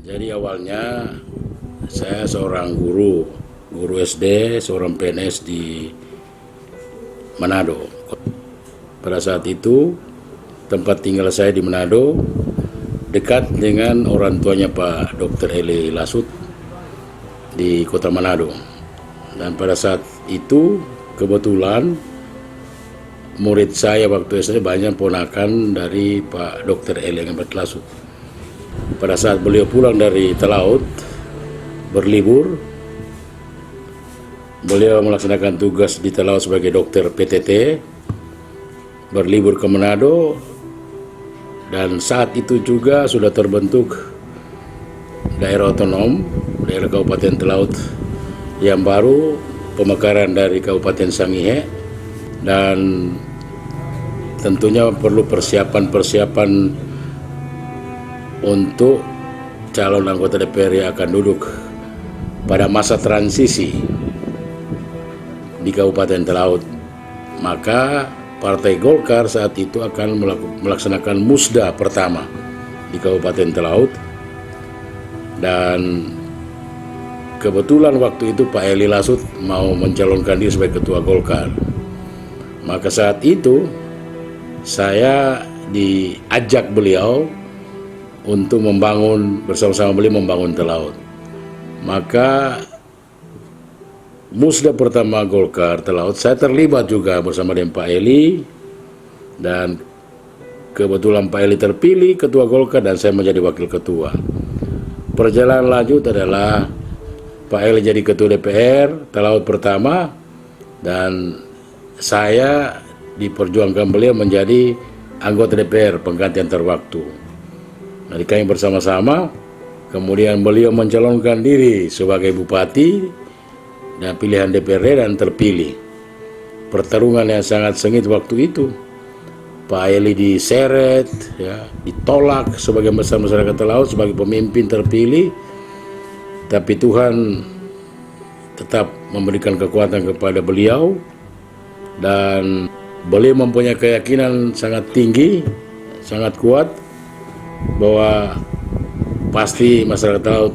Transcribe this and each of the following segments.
Jadi awalnya saya seorang guru SD, seorang PNS di Manado. Pada saat itu tempat tinggal saya di Manado dekat dengan orang tuanya Pak Dr. Eli Lasut di kota Manado. Dan pada saat itu kebetulan murid saya waktu SD banyak ponakan dari Pak Dr. Eli Lasut. Pada saat beliau pulang dari Talaut berlibur, beliau melaksanakan tugas di Talaut sebagai dokter PTT, berlibur ke Manado, dan saat itu juga sudah terbentuk daerah otonom, daerah Kabupaten Talaut yang baru, pemekaran dari Kabupaten Sangihe, dan tentunya perlu persiapan untuk calon anggota DPR yang akan duduk pada masa transisi di Kabupaten Talaut. Maka Partai Golkar saat itu akan melaksanakan musda pertama di Kabupaten Talaut, dan kebetulan waktu itu Pak Eli Lasut mau mencalonkan diri sebagai ketua Golkar. Maka saat itu saya diajak beliau untuk bersama-sama beliau membangun Talaut. Maka musda pertama Golkar Talaut saya terlibat juga bersama dengan Pak Eli, dan kebetulan Pak Eli terpilih ketua Golkar dan saya menjadi wakil ketua. Perjalanan lanjut adalah Pak Eli jadi ketua DPR Talaut pertama, dan saya diperjuangkan beliau menjadi anggota DPR pengganti antar waktu. Nah, kami bersama-sama, kemudian beliau mencalonkan diri sebagai bupati dan pilihan DPRD dan terpilih. Pertarungan yang sangat sengit waktu itu. Pak Eli diseret, ya, ditolak sebagai masyarakat Talaut sebagai pemimpin terpilih, tapi Tuhan tetap memberikan kekuatan kepada beliau, dan beliau mempunyai keyakinan sangat tinggi, sangat kuat, bahwa pasti masyarakat Talaut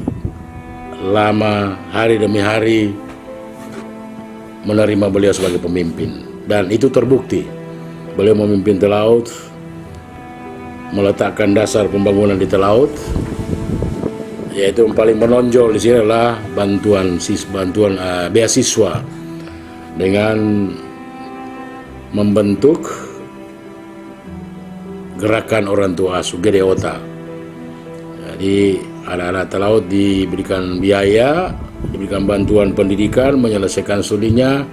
lama hari demi hari menerima beliau sebagai pemimpin, dan itu terbukti. Beliau memimpin Talaut, meletakkan dasar pembangunan di Talaut, yaitu yang paling menonjol di sini adalah bantuan beasiswa dengan membentuk gerakan orang tua asuh GDOTA. Jadi anak-anak Talaut diberikan biaya, diberikan bantuan pendidikan, menyelesaikan studinya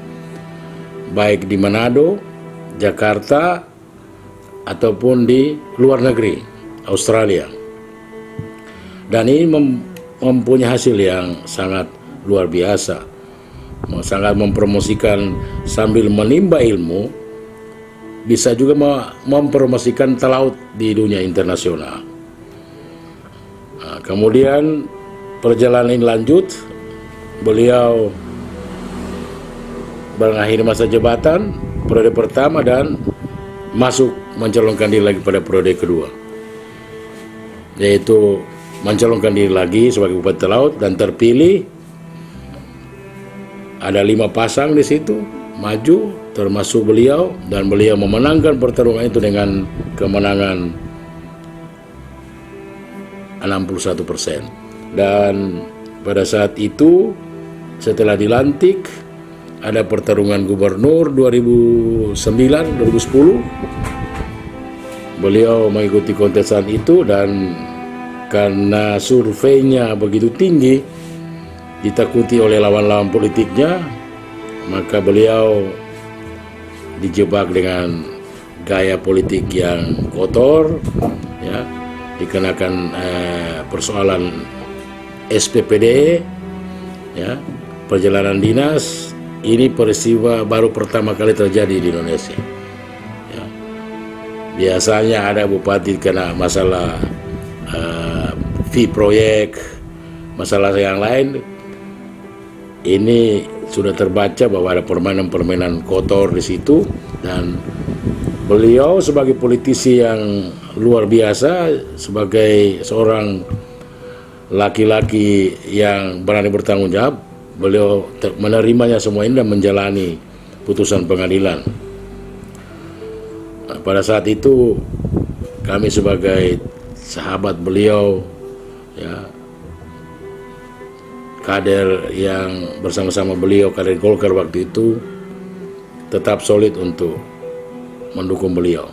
baik di Manado, Jakarta, ataupun di luar negeri, Australia. Dan ini mempunyai hasil yang sangat luar biasa, sangat mempromosikan sambil menimba ilmu, bisa juga mempromosikan Talaut di dunia internasional. Nah, kemudian perjalanan ini lanjut, beliau mengakhiri masa jabatan periode pertama dan masuk mencalonkan diri lagi pada periode kedua, yaitu mencalonkan diri lagi sebagai Bupati Talaut dan terpilih. Ada 5 pasang di situ maju, termasuk beliau, dan beliau memenangkan pertarungan itu dengan kemenangan 61%. Dan pada saat itu setelah dilantik ada pertarungan gubernur 2009-2010. Beliau mengikuti kontestan itu, dan karena surveinya begitu tinggi, ditakuti oleh lawan-lawan politiknya, maka beliau dijebak dengan gaya politik yang kotor, ya, dikenakan persoalan SPPD, ya, perjalanan dinas. Ini peristiwa baru pertama kali terjadi di Indonesia, ya. Biasanya ada bupati kena masalah fee proyek, masalah yang lain. Ini sudah terbaca bahwa ada permainan-permainan kotor di situ, dan beliau sebagai politisi yang luar biasa, sebagai seorang laki-laki yang berani bertanggung jawab, beliau menerimanya semua ini dan menjalani putusan pengadilan. Nah, pada saat itu kami sebagai sahabat beliau, ya, kader yang bersama-sama beliau, kader Golkar waktu itu, tetap solid untuk mendukung beliau.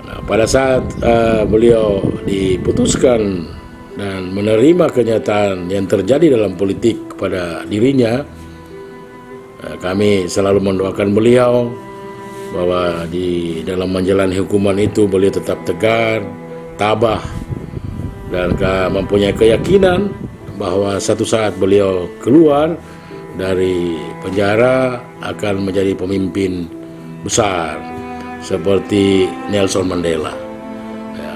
Nah, pada saat beliau diputuskan dan menerima kenyataan yang terjadi dalam politik pada dirinya, kami selalu mendoakan beliau bahwa di dalam menjalani hukuman itu beliau tetap tegar, tabah, dan mempunyai keyakinan bahwa satu saat beliau keluar dari penjara akan menjadi pemimpin besar seperti Nelson Mandela. Ya,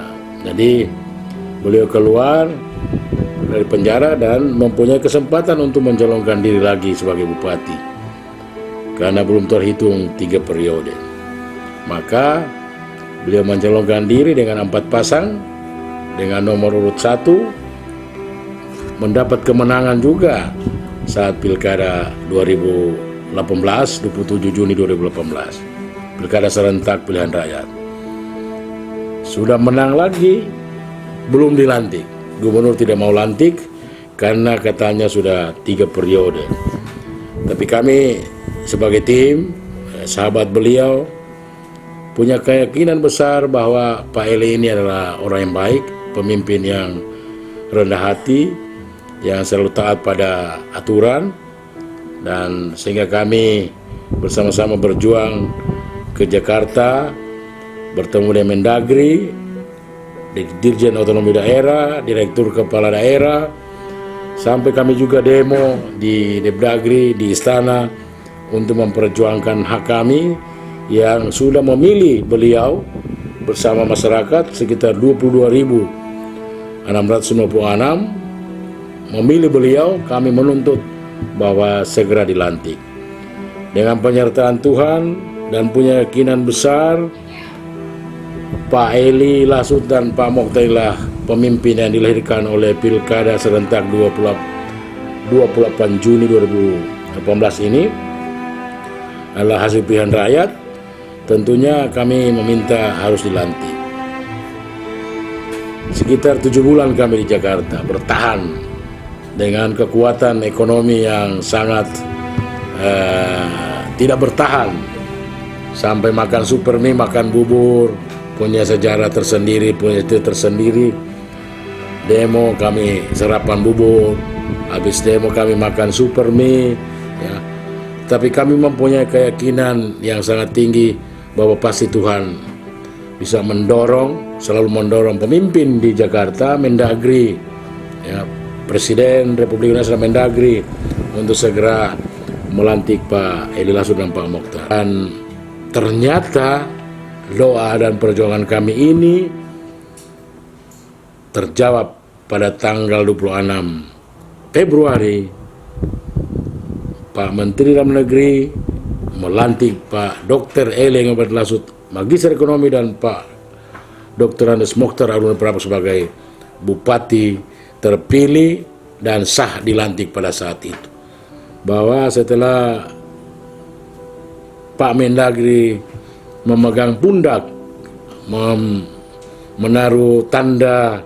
jadi beliau keluar dari penjara dan mempunyai kesempatan untuk mencalonkan diri lagi sebagai bupati karena belum terhitung 3 periode. Maka beliau mencalonkan diri dengan 4 pasang, dengan nomor urut 1, mendapat kemenangan juga saat pilkada 2018, 27 Juni 2018, pilkada serentak pilihan rakyat. Sudah menang lagi, belum dilantik. Gubernur tidak mau lantik karena katanya sudah 3 periode. Tapi kami sebagai tim, sahabat beliau, punya keyakinan besar bahwa Pak Eli ini adalah orang yang baik, pemimpin yang rendah hati, yang selalu taat pada aturan, dan sehingga kami bersama-sama berjuang ke Jakarta, bertemu dengan Mendagri, Dirjen Otonomi Daerah, Direktur Kepala Daerah, sampai kami juga demo di Depdagri, di Istana, untuk memperjuangkan hak kami yang sudah memilih beliau bersama masyarakat sekitar 22.696 memilih beliau. Kami menuntut bahwa segera dilantik. Dengan penyertaan Tuhan dan punya keyakinan besar, Pak Eli Lasut dan Pak Mokhtar pemimpin yang dilahirkan oleh pilkada serentak 28 Juni 2018 ini adalah hasil pilihan rakyat. Tentunya kami meminta harus dilantik. Sekitar 7 bulan kami di Jakarta bertahan dengan kekuatan ekonomi yang sangat tidak bertahan, sampai makan super mie, makan bubur, punya sejarah tersendiri, punya cerita tersendiri. Demo kami sarapan bubur, habis demo kami makan super mie, ya. Tapi kami mempunyai keyakinan yang sangat tinggi bahwa pasti Tuhan bisa mendorong, selalu mendorong pemimpin di Jakarta, Mendagri, ya, Presiden Republik Indonesia Mendagri, untuk segera melantik Pak Eli Lasut dan Pak Mokhtar. Dan ternyata doa dan perjuangan kami ini terjawab pada tanggal 26 Februari. Pak Menteri Dalam Negeri melantik Pak Dr. Eli Lasut, Magister Ekonomi, dan Pak Dr. Andes Mokhtar Aruna Praba sebagai Bupati terpilih dan sah dilantik pada saat itu. Bahwa setelah Pak Mendagri memegang pundak, menaruh tanda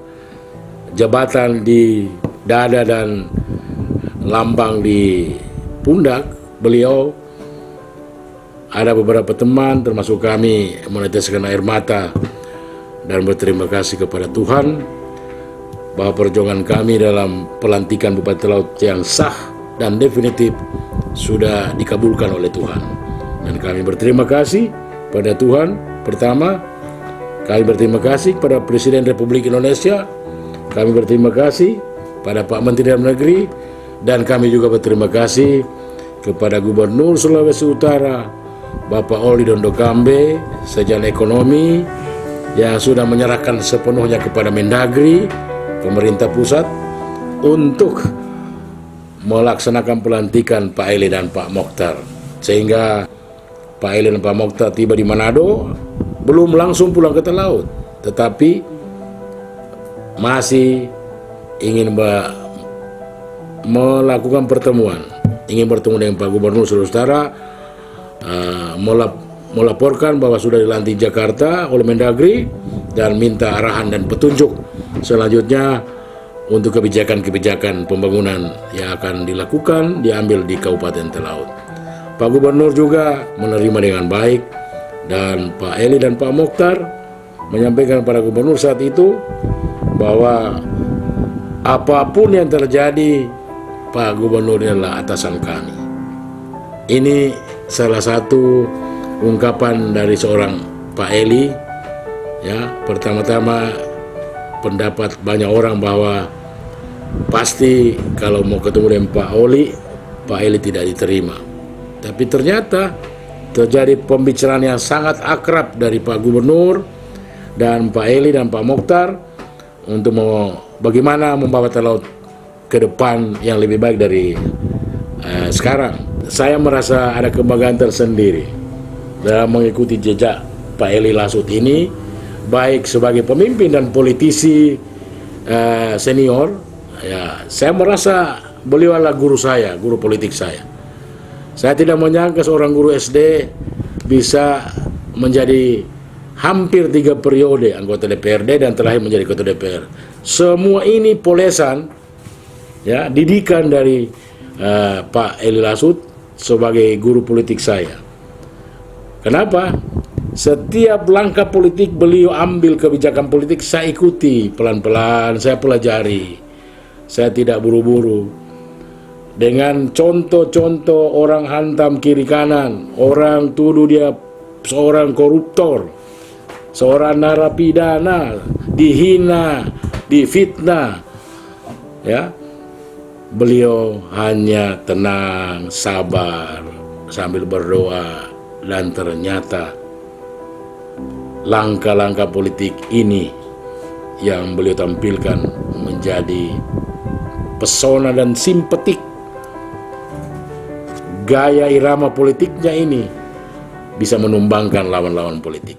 jabatan di dada dan lambang di pundak beliau, ada beberapa teman termasuk kami meneteskan air mata dan berterima kasih kepada Tuhan bahwa perjuangan kami dalam pelantikan Bupati Laut yang sah dan definitif sudah dikabulkan oleh Tuhan. Dan kami berterima kasih pada Tuhan. Pertama, kami berterima kasih pada Presiden Republik Indonesia, kami berterima kasih pada Pak Menteri Dalam Negeri, dan kami juga berterima kasih kepada Gubernur Sulawesi Utara, Bapak Oli Dondo Kambe, Sekjen Ekonomi, yang sudah menyerahkan sepenuhnya kepada Mendagri, pemerintah pusat, untuk melaksanakan pelantikan Pak Eli dan Pak Mokhtar. Sehingga Pak Eli dan Pak Mokhtar tiba di Manado, belum langsung pulang ke Talaut, tetapi masih ingin melakukan pertemuan, ingin bertemu dengan Pak Gubernur, saudara-saudara, melaporkan bahwa sudah dilantik Jakarta oleh Mendagri dan minta arahan dan petunjuk selanjutnya untuk kebijakan-kebijakan pembangunan yang akan diambil di Kabupaten Talaut. Pak Gubernur juga menerima dengan baik, dan Pak Eli dan Pak Mokhtar menyampaikan pada Gubernur saat itu bahwa apapun yang terjadi, Pak Gubernur adalah atasan kami. Ini salah satu ungkapan dari seorang Pak Eli. Ya, pertama-tama pendapat banyak orang bahwa pasti kalau mau ketemu dengan Pak Eli tidak diterima. Tapi ternyata terjadi pembicaraan yang sangat akrab dari Pak Gubernur dan Pak Eli dan Pak Mokhtar untuk bagaimana membawa Talaut ke depan yang lebih baik dari sekarang. Saya merasa ada kebanggaan tersendiri dalam mengikuti jejak Pak Eli Lasut ini, baik sebagai pemimpin dan politisi senior. Ya, saya merasa beliau adalah guru saya, guru politik saya. Saya tidak menyangka seorang guru SD bisa menjadi hampir 3 periode anggota DPRD dan terakhir menjadi ketua DPR. Semua ini polesan, ya, didikan dari Pak Eli Lasut sebagai guru politik saya. Kenapa? Setiap langkah politik beliau ambil, kebijakan politik saya ikuti pelan-pelan, saya pelajari. Saya tidak buru-buru. Dengan contoh-contoh orang hantam kiri kanan, orang tuduh dia seorang koruptor, seorang narapidana, dihina, difitnah, ya, beliau hanya tenang, sabar, sambil berdoa, dan ternyata langkah-langkah politik ini yang beliau tampilkan menjadi pesona dan simpatik. Gaya irama politiknya ini bisa menumbangkan lawan-lawan politik.